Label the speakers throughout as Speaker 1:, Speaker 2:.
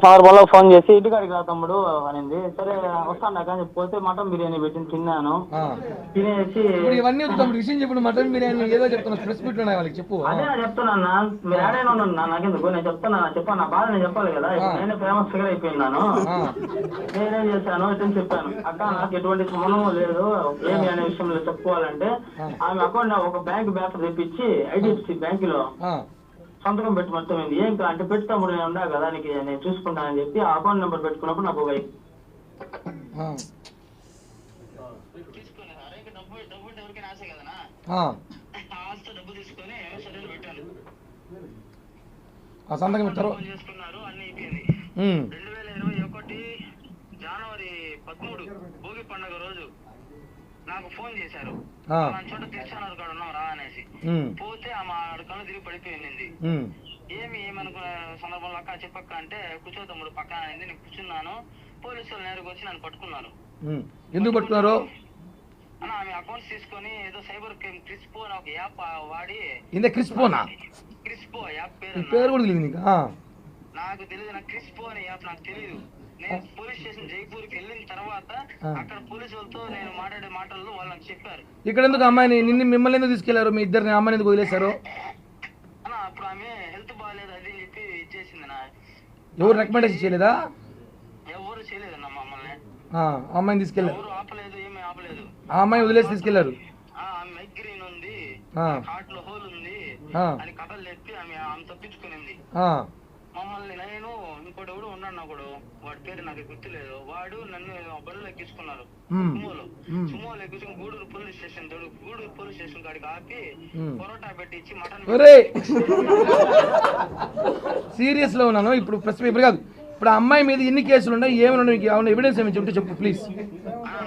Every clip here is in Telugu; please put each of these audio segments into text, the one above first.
Speaker 1: సందర్భంలో ఫోన్ చేసి ఇంటికాడికి రా తమ్ముడు అనింది. సరే వస్తాను కానీ పోతే మటన్ బిర్యానీ పెట్టింది, తిన్నాను. తినేసి
Speaker 2: ఇవన్నీ తమ్ముడు విషయం చెప్పు. మటన్ బిర్యానీ ఏదో చెప్తున్నా, స్పెస్ పెట్టి ఉన్నాయి వాళ్ళకి చెప్పు.
Speaker 1: అదే నేను చెప్తున్నా, మీరు ఏడైనా ఉన్నాను నాకెందుకు, నేను చెప్పాను నా బాధ నేను చెప్పాలి కదా. నేనే ఫేమస్ ఫిగర్ అయిపోయినాను, నేనేం చేశాను ఇట్లా చెప్పాను. అక్క నాకు ఎటువంటి సంబంధం లేదు ఏమి అనే విషయంలో చెప్పుకోవాలంటే, ఆమె అకౌంట్ ఒక బ్యాంక్ పేపర్ తెప్పించి ఐడిఎఫ్సి బ్యాంకులో సంతకం పెట్టి మొత్తం ఏం అంటే పెట్టుతాము నేను ఉండా కదా నీకు నేను చూసుకుంటానని చెప్పి ఆ అకౌంట్ నెంబర్ పెట్టుకున్నప్పుడు నాకు ఒక
Speaker 2: సంతకం పెట్టారు.
Speaker 1: 2021 జనవరి 13 భోగి పండుగ రోజు నాకు ఫోన్ చేశారు, చోట తిరుచానూరు కాడ ఉన్నాం రా అనేసి. పోతే ఆమె కళ్ళు తిరిగి పడిపోయింది. ఏమనుకున్న సందర్భంలో అక్క చెప్పక్క అంటే కూర్చో తమ్ముడు పక్కన అనేది. నేను కూర్చున్నాను, పోలీసు వాళ్ళు నేరుగా వచ్చి నన్ను పట్టుకున్నారు.
Speaker 2: ఎందుకు పట్టుకున్నారు?
Speaker 1: ఆమె అకౌంట్స్ తీసుకొని ఏదో సైబర్ క్రైమ్ క్రిస్పో అని ఒక యాప్ వాడి.
Speaker 2: క్రిస్పో యాప్ పేరు కూడా తెలియదు నీకు?
Speaker 1: నాకు తెలియదు, నాకు క్రిస్పో అనే యాప్ నాకు తెలియదు. నేను పోలీస్ స్టేషన్ జైపూర్కి వెళ్ళిన తర్వాత అక్కడ పోలీసు వాళ్ళతో నేను మాట్లాడే మాటల్లో వాళ్ళు నాకు చెప్పారు.
Speaker 2: ఇక్కడ ఎందుకు అమ్మాయిని మిమ్మల్ని ఎందుకు తీసుకెళ్లారు? మీ ఇద్దరిని అమ్మాయిని ఎందుకు వదిలేశారు?
Speaker 1: అన్న అప్పుడు ఆమె హెల్త్ బాగాలేదు అది చెప్పి ఇచ్చేసింది.
Speaker 2: ఎవరు రికమెండేషన్ చేయలేదా?
Speaker 1: ఎవరు చేయలేదన్న మమ్మల్ని.
Speaker 2: అమ్మాయిని తీసుకెళ్లారు,
Speaker 1: ఎవరు ఆపలేదు, ఏమీ ఆపలేదు.
Speaker 2: ఆ అమ్మాయి వదిలేసి తీసుకెళ్లారు.
Speaker 1: మైగ్రేన్ ఉంది, హార్ట్ లో హోల్ ఉంది అని కథలు చెప్పి ఆమె తప్పించుకునింది మమ్మల్ని. నేను ఇంకోటి ఎవడు ఉన్నాడు ఒకడు, వాడి పేరు నాకు గుర్తులేదు. వాడు నన్ను బళ్ళు ఎక్కించుకున్నారు సుమోలో ఎక్కించుకుని గూడూరు పోలీస్ స్టేషన్ కాడికి ఆపి పొరోటా పెట్టించి మటన్.
Speaker 2: సీరియస్ లో ఉన్నాను ఇప్పుడు. ప్రెస్ పేపర్ కాదు, ఇప్పుడు అమ్మాయి మీద ఎన్ని కేసులు ఉన్నాయి, ఏమైనా ఉన్నాయి, ఏమైనా ఎవిడెన్స్ ఏమి చెప్తే చెప్పు ప్లీజ్.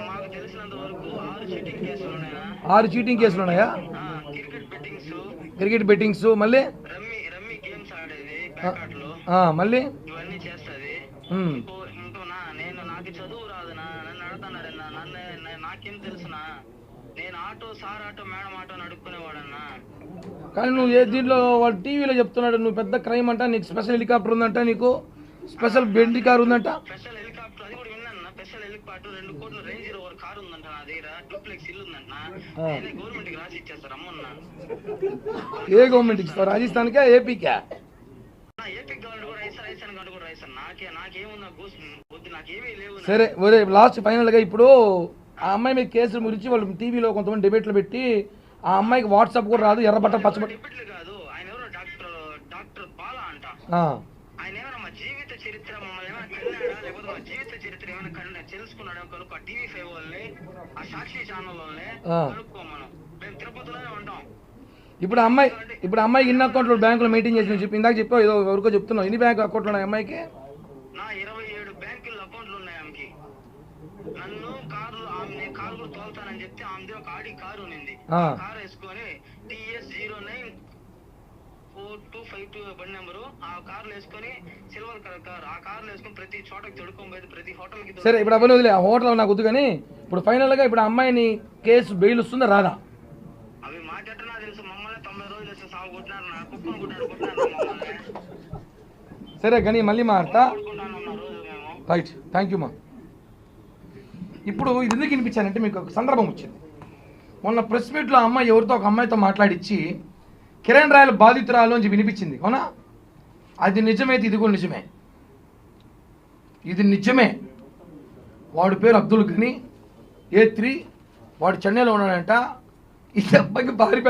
Speaker 1: మాకు తెలిసినంత వరకు 6 చీటింగ్ కేసులు ఉన్నాయా?
Speaker 2: 6 చీటింగ్ కేసులు ఉన్నాయా? క్రికెట్ బెట్టింగ్స్, మళ్ళీ
Speaker 1: రమ్మీ గేమ్స్ ఆడేది ప్యాకెట్లో,
Speaker 2: మళ్ళీ
Speaker 1: ఇవన్నీ చేస్తుంది. నేను నాకు చదువు రాదు, నన్ను అడుగుతున్నారు. నాకేం తెలుసునా, నేను సార్ ఆటో మేడం ఆటో నడుపుకునేవాడన్నా.
Speaker 2: కానీ నువ్వు దీంట్లో వాడు టీవీలో చెప్తున్నాడు నువ్వు పెద్ద క్రైమ్ అంట, నీకు స్పెషల్ హెలికాప్టర్ ఉందంట, నీకు స్పెషల్ బెండి కార్ ఉందంట.
Speaker 1: స్పెషల్ హెలికాప్టర్ అది కూడా విన్నా. స్పెషల్ హెలికాప్టర్ 2 కోట్ల రేంజ్ రోవర్ కార్ ఉందంట నా దగ్గర, డూప్లెక్స్ ఇల్లు ఉందంట. గవర్నమెంట్ కి రాసి ఇచ్చేస్తారు అమ్మన్నా.
Speaker 2: ఏ గవర్నమెంట్ ఇస్తారు? రాజస్థాన్కా ఏపీకా?
Speaker 1: ఏపీ గవర్నమెంట్ కూడా రాజస్థాన్ గవర్నమెంట్ కూడా రాజస్థాన్. నాకేముందా వద్దు, నాకేమీ లేవు.
Speaker 2: సరే ఒరే లాస్ట్ ఫైనల్ గా ఇప్పుడు ఆ అమ్మాయి మీద కేసుల గురించి వాళ్ళు టీవీలో కొంతమంది డిబేట్లు పెట్టి ఆ అమ్మాయికి వాట్సాప్ కూడా రాదు, ఎర్రబట్ట పచ్చబట్ట.
Speaker 1: డిబేట్లు కాదు, ఆయన ఎవరో డాక్టర్ బాలా అంట. ఆయన ఏమైనా మా జీవిత చరిత్ర మమ్మల్ని ఏమైనా కన్నాడా, లేకపోతే మా జీవిత చరిత్ర ఏమైనా తెలుసుకున్నాడా కనుక TV5 వాళ్ళని, ఆ సాక్షి ఛానల్ వాళ్ళని కనుక్కో. మేము తిరుపతిలోనే ఉంటాం. ఇప్పుడు అమ్మాయి ఇన్ని అకౌంట్లు బ్యాంకులో మెయింటైన్ చేసి చెప్పి ఇందాక చెప్పావు, ఏదో ఎవరికో చెప్తున్నావు. ఎన్ని బ్యాంక్ అకౌంట్లు ఉన్నాయి అమ్మాయికి? నా 27 బ్యాంకుల అకౌంట్లు ఉన్నాయి ఆమెకి. నన్ను నేను కారు కూడా తోలుతానని చెప్తే ఆమెది ఒక ఆడి కారు ఉంది. కారు వేసుకొని TS094252 బండి నెంబరు, ఆ కార్లు వేసుకొని సిల్వర్ కలర్ కార్, ఆ కార్లు వేసుకొని ప్రతి చోటకి తొడుకోబోయేది, ప్రతి హోటల్కి.
Speaker 2: సరే ఇప్పుడు అవన్నీ వదిలే, ఆ హోటల్ నాకు వద్దు. కానీ ఇప్పుడు ఫైనల్ గా ఇప్పుడు అమ్మాయిని కేసు బెయిల్ వస్తుందా రాదా?
Speaker 1: అవి మాకెట్టనా తెలుసు, మమ్మల్ని 90 రోజులు వేస్తే సాగు కొట్టినారు, నా కుక్కను కొట్టినారు.
Speaker 2: సరే కానీ మళ్ళీ మారుతా. రైట్, థ్యాంక్ యూ మా. ఇప్పుడు ఇది ఎందుకు వినిపించానంటే మీకు ఒక సందర్భం వచ్చింది. మొన్న ప్రెస్ మీట్లో అమ్మాయి ఎవరితో ఒక అమ్మాయితో మాట్లాడించి కిరణ్ రాయల్ బాధితురాలు అని వినిపించింది, అవునా? అది నిజమైతే ఇది కూడా నిజమే, ఇది నిజమే. వాడి పేరు అబ్దుల్ గని, A3, వాడు చెన్నైలో ఉన్నాడంట. ఈ అబ్బాయికి భారీ